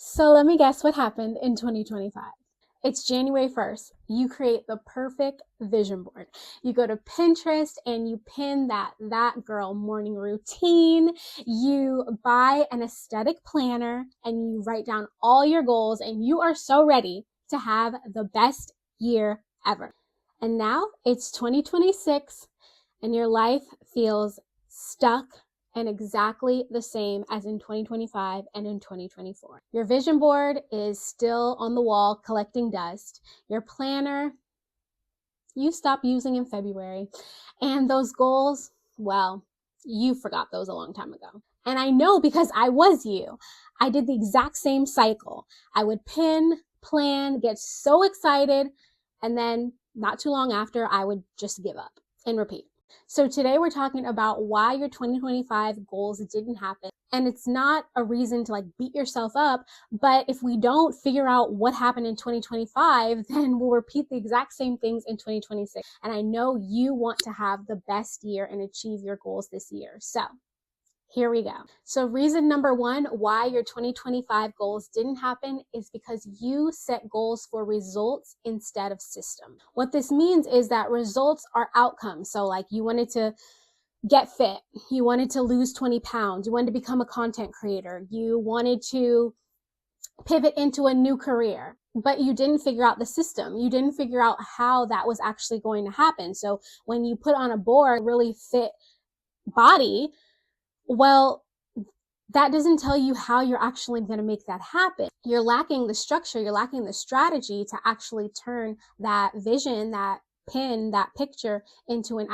So let me guess what happened in 2025. It's January 1st. You create the perfect vision board. You go to Pinterest and you pin that girl morning routine. You buy an aesthetic planner and you write down all your goals and you are so ready to have the best year ever. And now it's 2026 and your life feels stuck and exactly the same as in 2025 and in 2024. Your vision board is still on the wall collecting dust. Your planner, you stopped using in February. And those goals, well, you forgot those a long time ago. And I know because I was you. I did the exact same cycle. I would pin, plan, get so excited, and then not too long after, I would just give up and repeat. So today we're talking about why your 2025 goals didn't happen. And it's not a reason to beat yourself up, but if we don't figure out what happened in 2025, then we'll repeat the exact same things in 2026. And I know you want to have the best year and achieve your goals this year. So here we go. So reason number one, why your 2025 goals didn't happen is because you set goals for results instead of system. What this means is that results are outcomes. So you wanted to get fit, you wanted to lose 20 pounds, you wanted to become a content creator, you wanted to pivot into a new career, but you didn't figure out the system. You didn't figure out how that was actually going to happen. So when you put on a board, really fit body, well, that doesn't tell you how you're actually going to make that happen. You're lacking the structure, you're lacking the strategy to actually turn that vision, that pin, that picture into an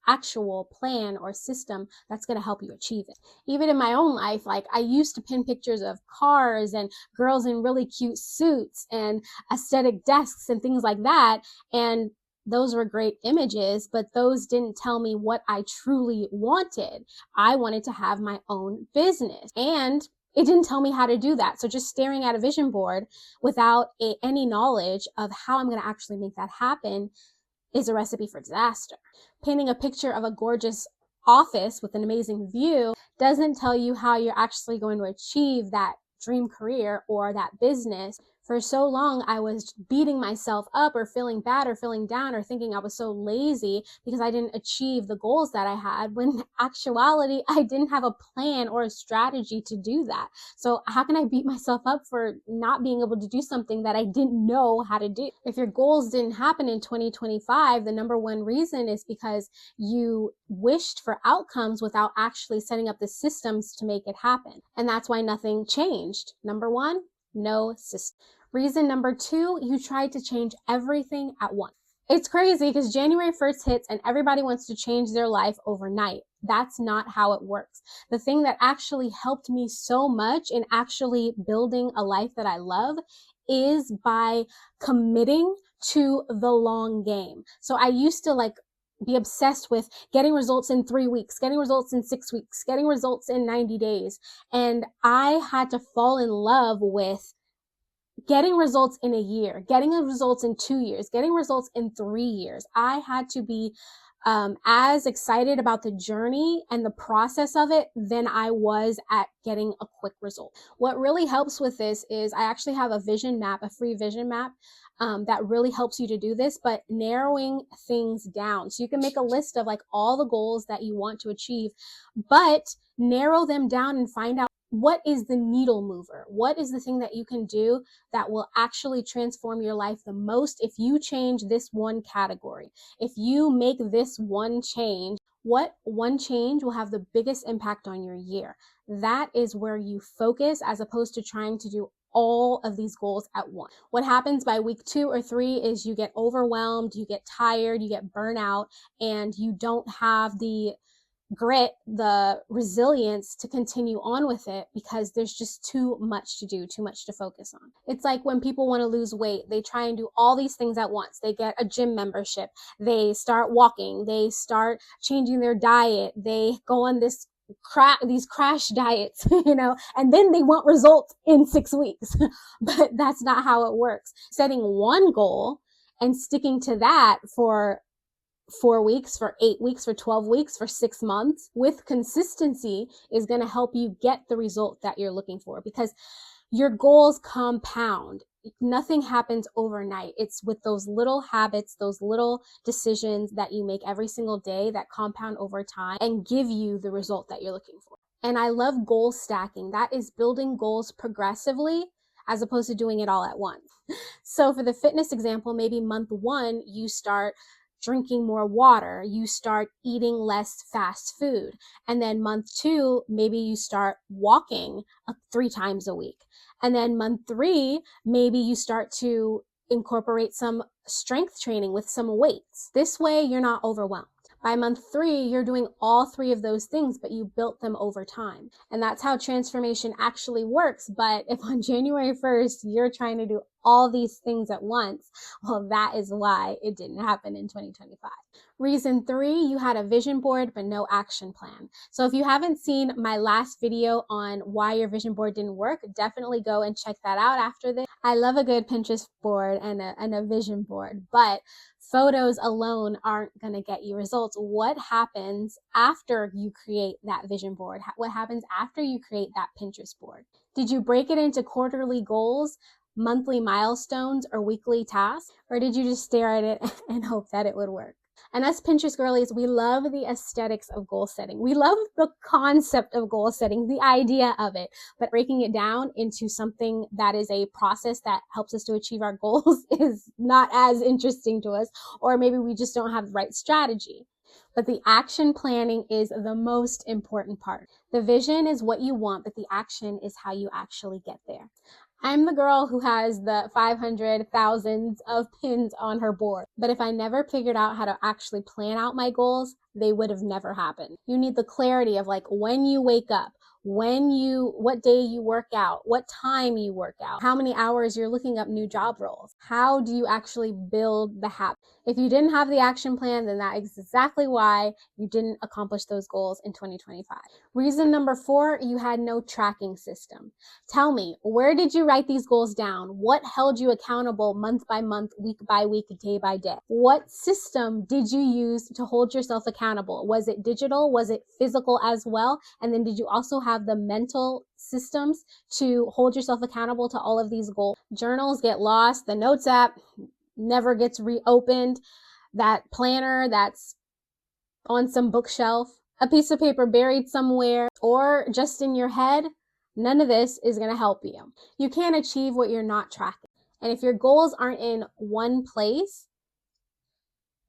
actual plan or system that's going to help you achieve it. Even in my own life, I used to pin pictures of cars and girls in really cute suits and aesthetic desks and things like that. And those were great images, but those didn't tell me what I truly wanted. I wanted to have my own business, and it didn't tell me how to do that. So just staring at a vision board without any knowledge of how I'm going to actually make that happen is a recipe for disaster. Painting a picture of a gorgeous office with an amazing view doesn't tell you how you're actually going to achieve that dream career or that business. For so long, I was beating myself up or feeling bad or feeling down or thinking I was so lazy because I didn't achieve the goals that I had, when in actuality, I didn't have a plan or a strategy to do that. So how can I beat myself up for not being able to do something that I didn't know how to do? If your goals didn't happen in 2025, the number one reason is because you wished for outcomes without actually setting up the systems to make it happen. And that's why nothing changed. Number one, no system. Reason number two, you tried to change everything at once. It's crazy because January 1st hits and everybody wants to change their life overnight. That's not how it works. The thing that actually helped me so much in actually building a life that I love is by committing to the long game. So I used to be obsessed with getting results in 3 weeks, getting results in 6 weeks, getting results in 90 days. And I had to fall in love with getting results in a year, getting results in 2 years, getting results in 3 years. I had to be as excited about the journey and the process of it than I was at getting a quick result. What really helps with this is I actually have a vision map, a free vision map that really helps you to do this, but narrowing things down. So you can make a list of all the goals that you want to achieve, but narrow them down and find out what is the needle mover? What is the thing that you can do that will actually transform your life the most if you change this one category? If you make this one change, what one change will have the biggest impact on your year? That is where you focus, as opposed to trying to do all of these goals at once. What happens by week 2 or 3 is you get overwhelmed, you get tired, you get burnout, and you don't have the grit, the resilience to continue on with it because there's just too much to do, too much to focus on. It's like when people want to lose weight, they try and do all these things at once. They get a gym membership, they start walking, they start changing their diet, they go on these crash diets, and then they want results in 6 weeks. But that's not how it works. Setting one goal and sticking to that for 4 weeks, for 8 weeks, for 12 weeks, for 6 months, with consistency is going to help you get the result that you're looking for, because your goals compound. Nothing happens overnight. It's with those little habits, those little decisions that you make every single day that compound over time and give you the result that you're looking for. And I love goal stacking. That is building goals progressively as opposed to doing it all at once. So for the fitness example, maybe month 1, you start drinking more water, you start eating less fast food. And then month 2, maybe you start walking 3 times a week. And then month 3, maybe you start to incorporate some strength training with some weights. This way, you're not overwhelmed. By month 3, you're doing all 3 of those things, but you built them over time. And that's how transformation actually works. But if on January 1st, you're trying to do all these things at once, well, that is why it didn't happen in 2025. Reason 3, you had a vision board, but no action plan. So if you haven't seen my last video on why your vision board didn't work, definitely go and check that out after this. I love a good Pinterest board and a vision board, but photos alone aren't going to get you results. What happens after you create that vision board? What happens after you create that Pinterest board? Did you break it into quarterly goals, monthly milestones, or weekly tasks? Or did you just stare at it and hope that it would work? And us Pinterest girlies, we love the aesthetics of goal setting. We love the concept of goal setting, the idea of it, but breaking it down into something that is a process that helps us to achieve our goals is not as interesting to us, or maybe we just don't have the right strategy. But the action planning is the most important part. The vision is what you want, but the action is how you actually get there. I'm the girl who has the 500,000 of pins on her board. But if I never figured out how to actually plan out my goals, they would have never happened. You need the clarity of like when you wake up, what day you work out, what time you work out, how many hours you're looking up new job roles. How do you actually build the habit? If you didn't have the action plan, then that is exactly why you didn't accomplish those goals in 2025. Reason number 4, you had no tracking system. Tell me, where did you write these goals down? What held you accountable month by month, week by week, day by day? What system did you use to hold yourself accountable? Was it digital? Was it physical as well? And then did you also have the mental systems to hold yourself accountable to all of these goals? Journals get lost. The Notes app never gets reopened. That planner that's on some bookshelf, a piece of paper buried somewhere, or just in your head, none of this is going to help you. You can't achieve what you're not tracking. And if your goals aren't in one place,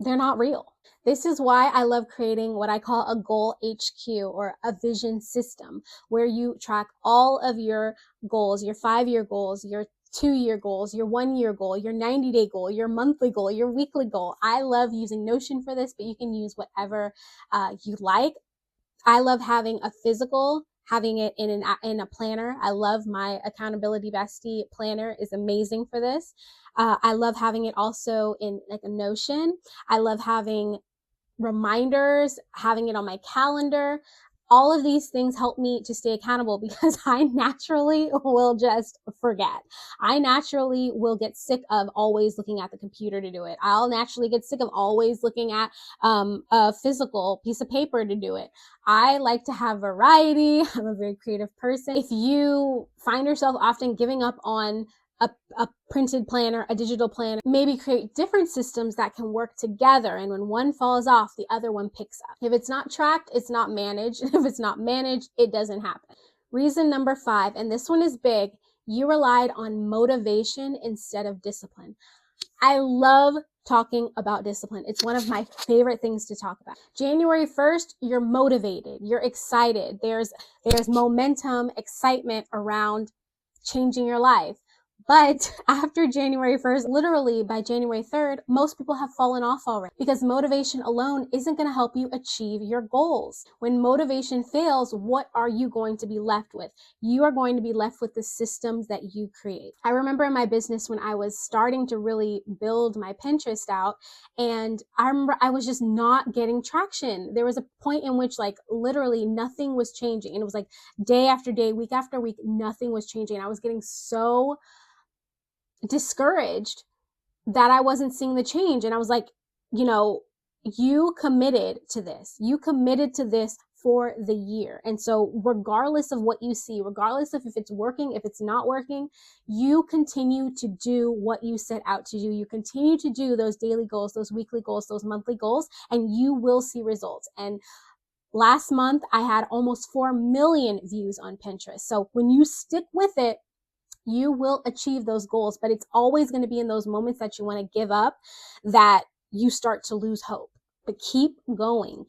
they're not real. This is why I love creating what I call a goal HQ, or a vision system, where you track all of your goals, your 5-year goals, your 2-year goals, your 1-year goal, your 90-day goal, your monthly goal, your weekly goal. I love using Notion for this, but you can use whatever you like. I love having a physical, having it in a planner. I love my Accountability Bestie planner, is amazing for this. I love having it also in like a Notion. I love having reminders, having it on my calendar. All of these things help me to stay accountable because I naturally will just forget. I naturally will get sick of always looking at the computer to do it. I'll naturally get sick of always looking at a physical piece of paper to do it. I like to have variety. I'm a very creative person. If you find yourself often giving up on a printed planner, a digital planner, maybe create different systems that can work together. And when one falls off, the other one picks up. If it's not tracked, it's not managed. If it's not managed, it doesn't happen. Reason number 5, and this one is big, you relied on motivation instead of discipline. I love talking about discipline. It's one of my favorite things to talk about. January 1st, you're motivated, you're excited. There's momentum, excitement around changing your life. But after January 1st, literally by January 3rd, most people have fallen off already because motivation alone isn't going to help you achieve your goals. When motivation fails, what are you going to be left with? You are going to be left with the systems that you create. I remember in my business when I was starting to really build my Pinterest out, and I remember I was just not getting traction. There was a point in which like literally nothing was changing. And it was like day after day, week after week, nothing was changing. And I was getting so discouraged that I wasn't seeing the change. And I was like, you committed to this. You committed to this for the year. And so regardless of what you see, regardless of if it's working, if it's not working, you continue to do what you set out to do. You continue to do those daily goals, those weekly goals, those monthly goals, and you will see results. And last month, I had almost 4 million views on Pinterest. So when you stick with it, you will achieve those goals, but it's always going to be in those moments that you want to give up that you start to lose hope. But keep going,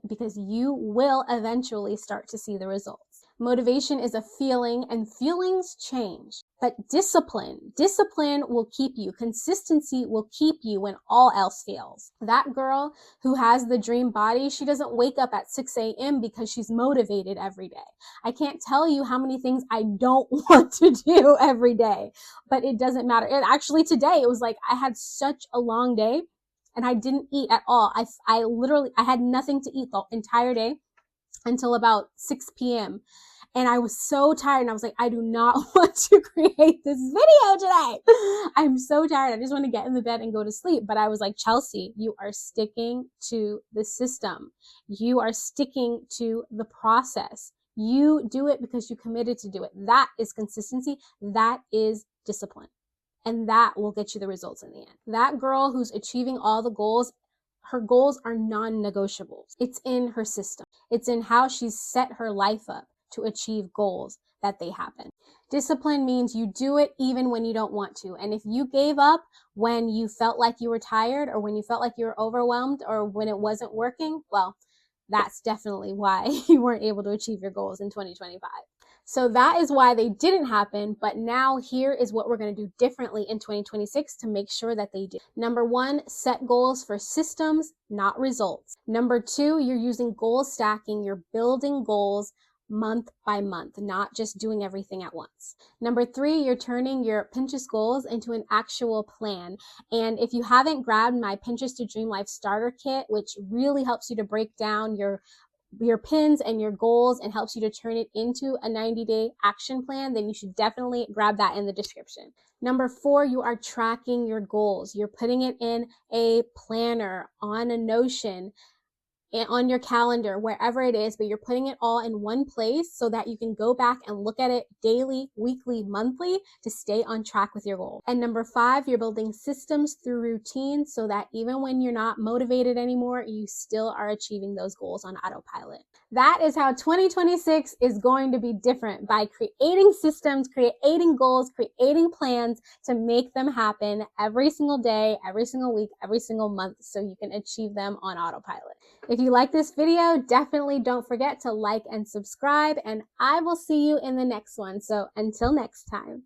because you will eventually start to see the results. Motivation is a feeling, and feelings change. But discipline will keep you. Consistency will keep you when all else fails. That girl who has the dream body, she doesn't wake up at 6 a.m. because she's motivated every day. I can't tell you how many things I don't want to do every day, but it doesn't matter. And actually today, it was like I had such a long day and I didn't eat at all. I had nothing to eat the entire day until about 6 p.m. And I was so tired, and I was like, I do not want to create this video today. I'm so tired. I just want to get in the bed and go to sleep. But I was like, Chelsea, you are sticking to the system. You are sticking to the process. You do it because you committed to do it. That is consistency. That is discipline. And that will get you the results in the end. That girl who's achieving all the goals, her goals are non-negotiables. It's in her system. It's in how she's set her life up to achieve goals that they happen. Discipline means you do it even when you don't want to. And if you gave up when you felt like you were tired, or when you felt like you were overwhelmed, or when it wasn't working, well, that's definitely why you weren't able to achieve your goals in 2025. So that is why they didn't happen. But now here is what we're going to do differently in 2026 to make sure that they do. Number 1, set goals for systems, not results. Number 2, you're using goal stacking. You're building goals month by month, not just doing everything at once. Number 3, you're turning your Pinterest goals into an actual plan. And if you haven't grabbed my Pinterest to Dream Life starter kit, which really helps you to break down your pins and your goals and helps you to turn it into a 90-day action plan, then you should definitely grab that in the description. Number 4, you are tracking your goals. You're putting it in a planner, on a Notion, on your calendar, wherever it is, but you're putting it all in one place so that you can go back and look at it daily, weekly, monthly to stay on track with your goal. And number 5, you're building systems through routines so that even when you're not motivated anymore, you still are achieving those goals on autopilot. That is how 2026 is going to be different, by creating systems, creating goals, creating plans to make them happen every single day, every single week, every single month, so you can achieve them on autopilot. If you like this video, definitely don't forget to like and subscribe, and I will see you in the next one. So until next time.